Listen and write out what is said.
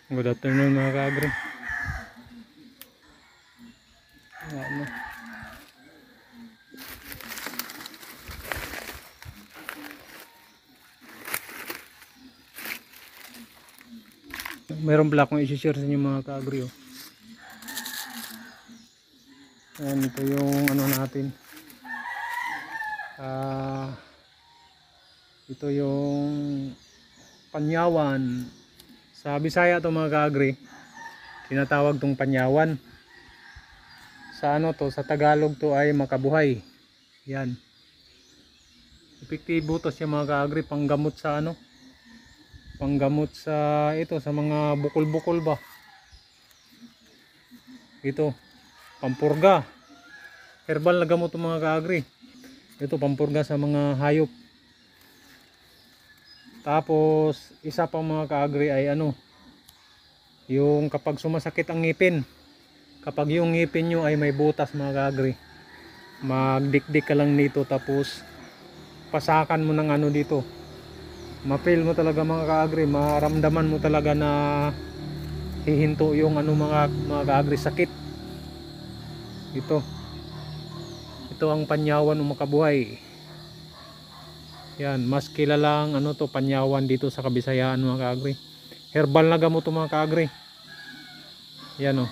Good afternoon mga kaagri. Ano? Meron pala akong i-share sa inyo mga kaagri. Ayan, ito yung ano natin. Ito yung panyawan. Sa Bisaya to mga kaagri. Tinatawag tong panyawan. Sa ano to, sa Tagalog to ay makabuhay. Yan. Epektibo to siya mga kaagri, panggamot sa ano? Panggamot sa ito, sa mga bukol-bukol ba? Ito, pampurga. Herbal na gamot mga kaagri. Ito pampurga sa mga hayop. Tapos isa pa mga kaagri ay ano, yung kapag sumasakit ang ngipin. Kapag yung ngipin nyo ay may butas mga kaagri, magdikdik ka lang nito tapos pasakan mo ng ano dito. Ma-feel mo talaga mga kaagri, maramdaman mo talaga na hihinto yung ano mga kaagri, sakit. Ito ang panyawan o makabuhay. Yan, mas kilalang ano to, panyawan dito sa Kabisayaan mga kaagri. Herbal na gamot to mga kaagri. Yan o.